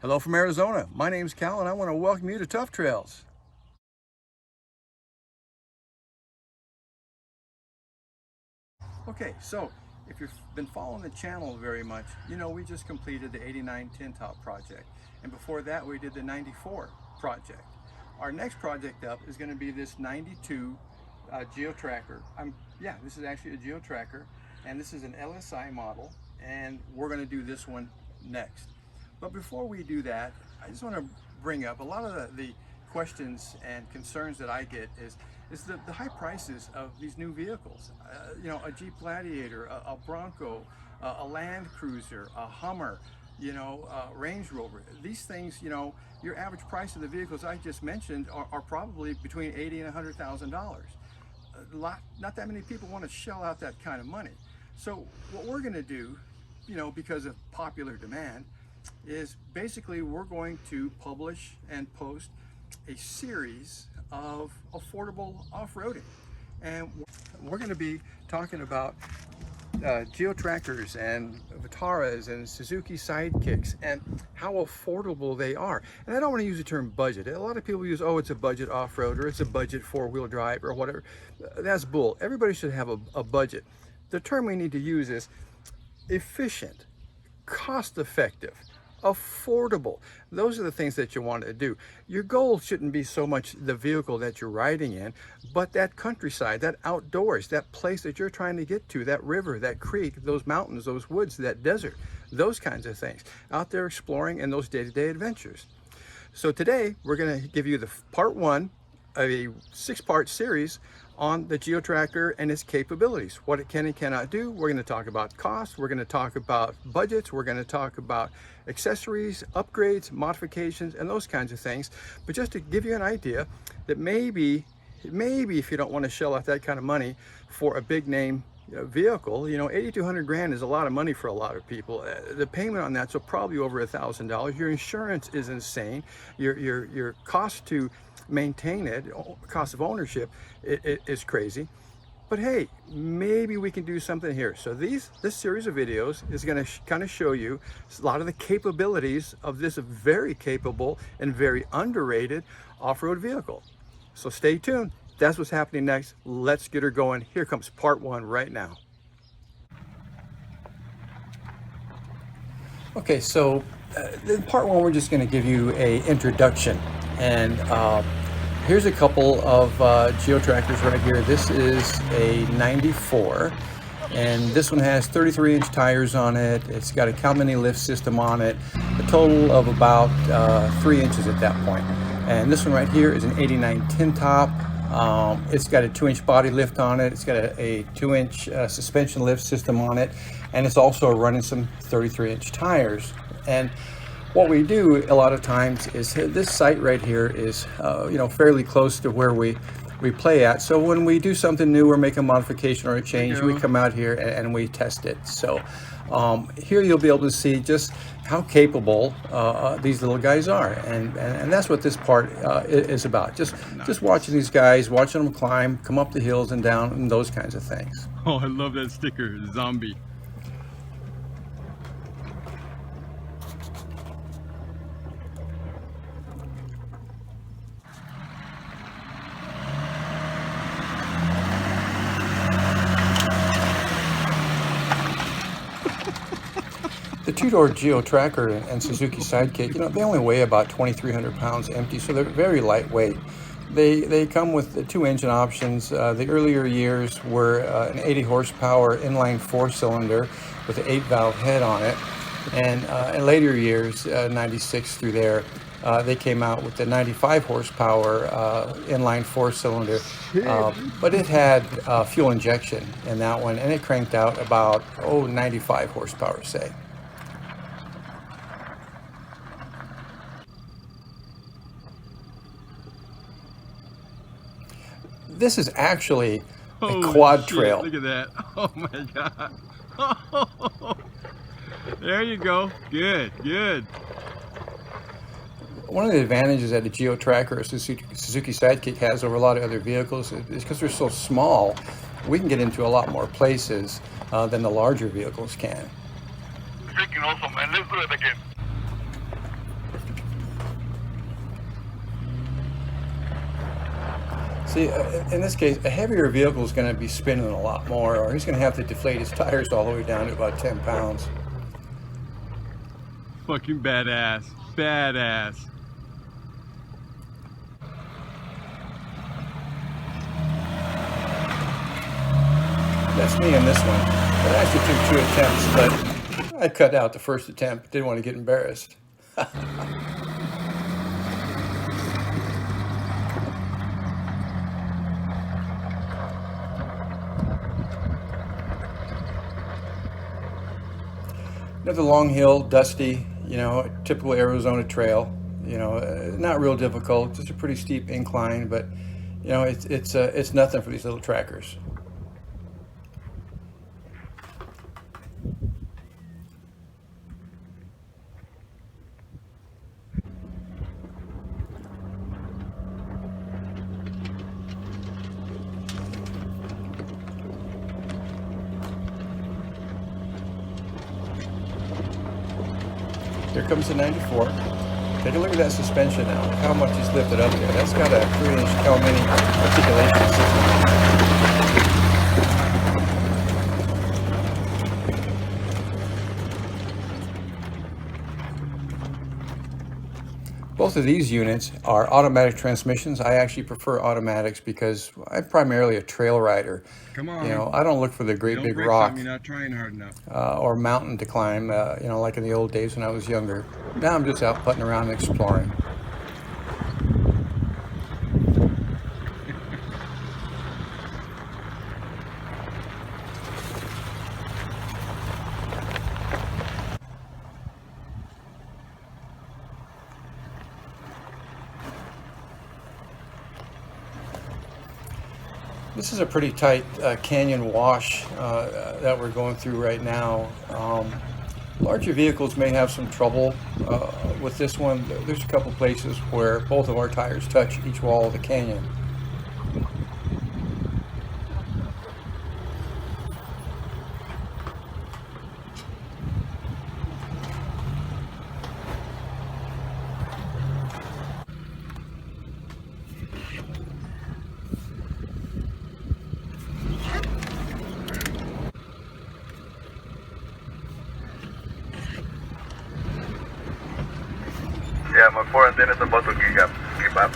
Hello from Arizona. My name's Cal and I want to welcome you to Tough Trails. Okay, so if you've been following the channel very much, you know we just completed the 89 tin top project. And before that we did the 94 project. Our next project up is going to be this 92 Geo Tracker. This is actually a Geo Tracker, and this is an LSI model, and we're going to do this one next. But before we do that, I just want to bring up a lot of the questions and concerns that I get is the high prices of these new vehicles. You know, a Jeep Gladiator, a Bronco, a Land Cruiser, a Hummer, you know, Range Rover. These things, you know, your average price of the vehicles I just mentioned are probably between $80,000 and $100,000. Not that many people want to shell out that kind of money. So what we're going to do, you know, because of popular demand, is basically we're going to publish and post a series of affordable off-roading, and we're going to be talking about Geo Trackers and Vitaras and Suzuki Sidekicks and how affordable they are. And I don't want to use the term budget. A lot of people use, oh, it's a budget off-road, or it's a budget four-wheel drive, or whatever. That's bull. Everybody should have a budget. The term we need to use is efficient, cost-effective, affordable. Those are the things that you want to do. Your goal shouldn't be so much the vehicle that you're riding in, but that countryside, that outdoors, that place that you're trying to get to, that river, that creek, those mountains, those woods, that desert, those kinds of things. Out there exploring and those day-to-day adventures. So today we're going to give you the part one of a 6-part series on the Geo Tracker and its capabilities, what it can and cannot do. We're going to talk about cost, we're going to talk about budgets, we're going to talk about accessories, upgrades, modifications, and those kinds of things. But just to give you an idea that maybe if you don't want to shell out that kind of money for a big name vehicle, you know, 8,200 grand is a lot of money for a lot of people. The payment on that's probably over $1,000. Your insurance is insane. Your cost to maintain it, cost of ownership, is crazy. But hey, maybe we can do something here. So this series of videos is going to kind of show you a lot of the capabilities of this very capable and very underrated off-road vehicle. So stay tuned. That's what's happening next. Let's get her going. Here comes part one right now. Okay, so in part one, we're just going to give you a introduction, and here's a couple of Geo Trackers right here. This is a 94, and this one has 33-inch tires on it. It's got a Kalmany lift system on it, a total of about 3 inches at that point. And this one right here is an 89 tin top. It's got a 2-inch body lift on it. It's got a 2-inch suspension lift system on it, and it's also running some 33-inch tires. And what we do a lot of times is this site right here is you know, fairly close to where we play at. So when we do something new or make a modification or a change, we come out here and we test it. So here you'll be able to see just how capable these little guys are, and that's what this part is about. Just watching these guys, watching them climb, come up the hills and down, and those kinds of things. Oh, I love that sticker, zombie. The two-door Geo Tracker and Suzuki Sidekick, you know, they only weigh about 2,300 pounds empty, so they're very lightweight. They come with the 2 engine options. The earlier years were an 80 horsepower inline 4-cylinder with an 8-valve head on it, and in later years, 96 through there, they came out with the 95 horsepower inline 4-cylinder, but it had fuel injection in that one, and it cranked out about 95 horsepower, say. This is actually a quad trail. Look at that. Oh my God. There you go. Good, good. One of the advantages that a Geo Tracker or Suzuki Sidekick has over a lot of other vehicles is because they're so small, we can get into a lot more places than the larger vehicles can. Freaking awesome, and let's do it again. See, in this case, a heavier vehicle is going to be spinning a lot more, or he's going to have to deflate his tires all the way down to about 10 pounds. Fucking badass. Badass. That's me in this one. It actually took 2 attempts, but I cut out the first attempt. Didn't want to get embarrassed. Another long hill, dusty, you know, typical Arizona trail. You know, not real difficult, just a pretty steep incline, but you know, it's nothing for these little trackers. Here comes the 94. Take a look at that suspension now. Look how much he's lifted up there. That's got a 3-inch Cal-Mini articulation system. Both of these units are automatic transmissions. I actually prefer automatics because I'm primarily a trail rider. Come on. You know, I don't look for the great Don't big break rock. something, you're not trying hard enough. Or mountain to climb, you know, like in the old days when I was younger. Now I'm just out putting around and exploring. This is a pretty tight canyon wash that we're going through right now. Larger vehicles may have some trouble with this one. There's a couple places where both of our tires touch each wall of the canyon. Yeah, my 4 antennas about to give up.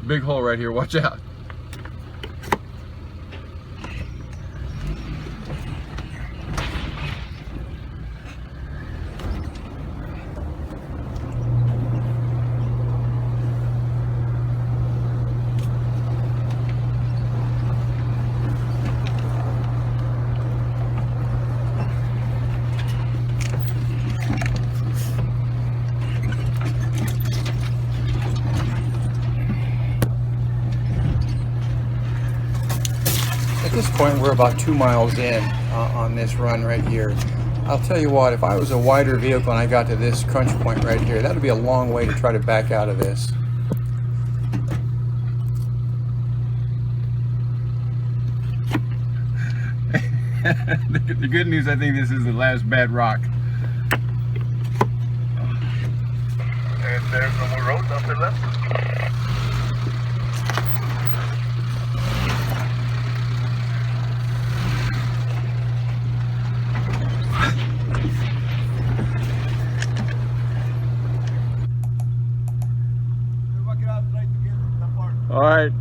Big hole right here, watch out. At this point, we're about 2 miles in on this run right here. I'll tell you what, if I was a wider vehicle and I got to this crunch point right here, that would be a long way to try to back out of this. The good news, I think this is the last bad rock. And there's no more road after that. All right.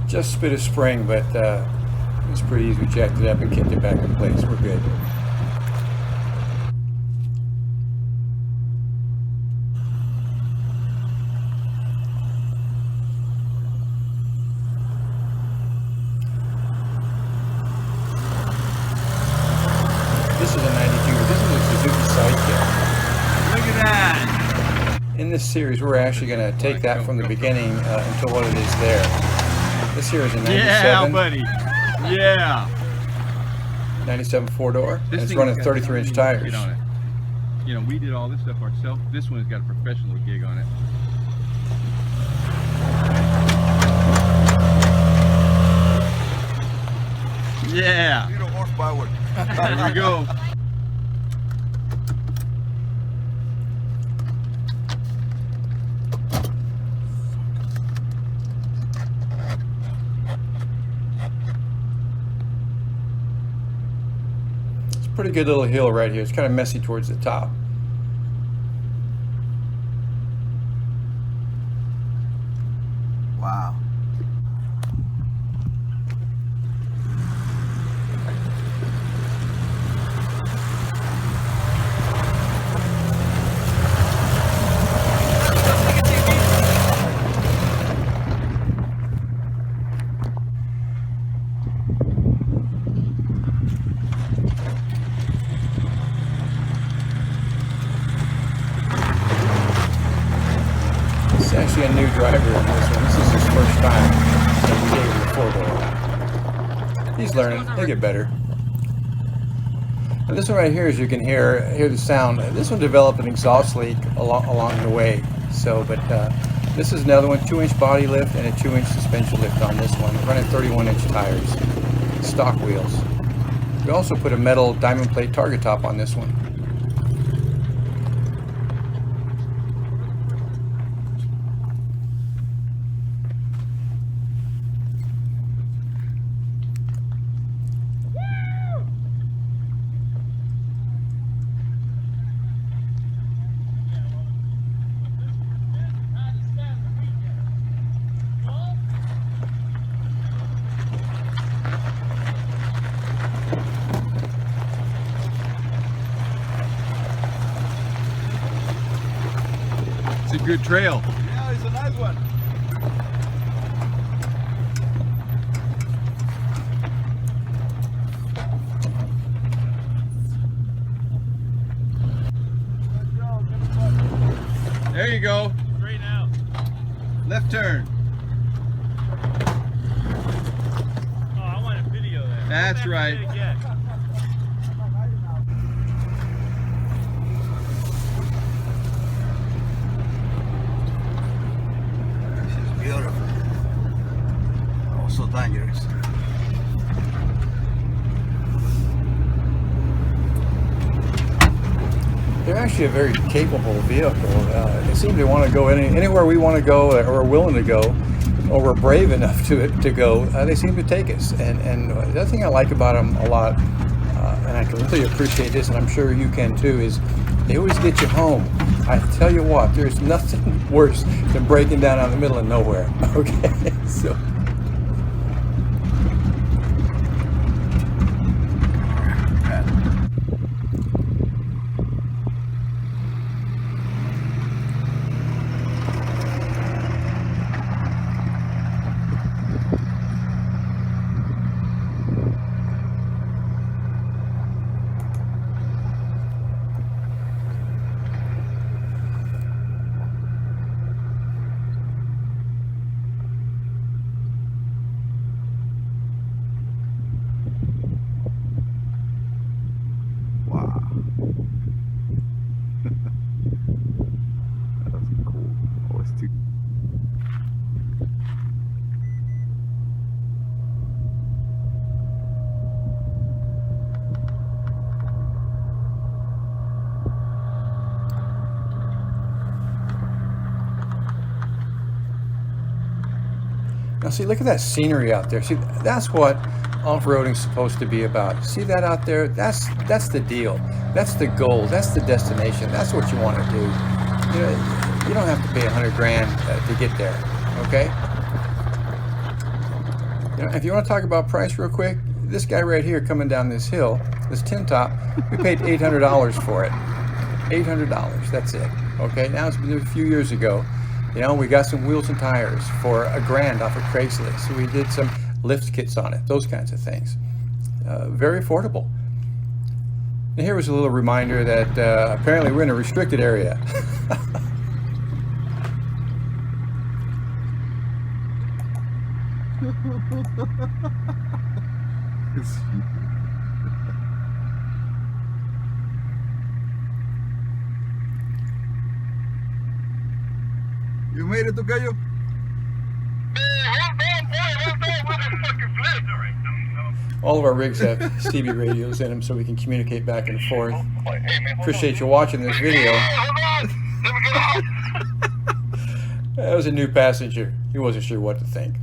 Just spit a spring, but it's pretty easy. We jacked it up and kicked it back in place. We're good. This is a 92. This is a Suzuki Sidekick. Look at that. In this series, we're actually going to take that from the beginning until what it is there. This here is a 97. Yeah, buddy. Yeah. 97 four-door, and it's thing running has got 33-inch so many tires. get on it. You know, we did all this stuff ourselves. This one's got a professional gig on it. Yeah. 0 horsepower. There we go. It's a pretty good little hill right here. It's kind of messy towards the top. Wow. It's actually a new driver in this one. This is his first time. So we gave him a four-door. He's learning. He'll get better. Now this one right here, as you can hear the sound. This one developed an exhaust leak along the way. So, but this is another one, 2-inch body lift and a 2-inch suspension lift on this one. Running 31-inch tires, stock wheels. We also put a metal diamond plate target top on this one. It's a good trail. Yeah, it's a nice one. There you go. Straight out. Left turn. Oh, I want a video there. That's right. This is beautiful. Also dangerous. They're actually a very capable vehicle. They seem to want to go anywhere we want to go or are willing to go, or we're brave enough to go. They seem to take us. And the other thing I like about them a lot, and I can really appreciate this, and I'm sure you can too, is they always get you home. I tell you what, there's nothing worse than breaking down out in the middle of nowhere. Okay, so. Now see, look at that scenery out there. See, that's what off-roading is supposed to be about. See that out there? That's the deal. That's the goal. That's the destination. That's what you want to do. You know, you don't have to pay $100 grand to get there. Okay? You know, if you want to talk about price real quick, this guy right here coming down this hill, this tin top, we paid $800 for it. $800. That's it. Okay? Now it's been a few years ago. You know, we got some wheels and tires for $1,000 off of Craigslist. So we did some lift kits on it, those kinds of things. Very affordable. And here was a little reminder that apparently we're in a restricted area. You made it, Tocayo? All of our rigs have CB radios in them so we can communicate back and forth. Appreciate you watching this video. That was a new passenger. He wasn't sure what to think.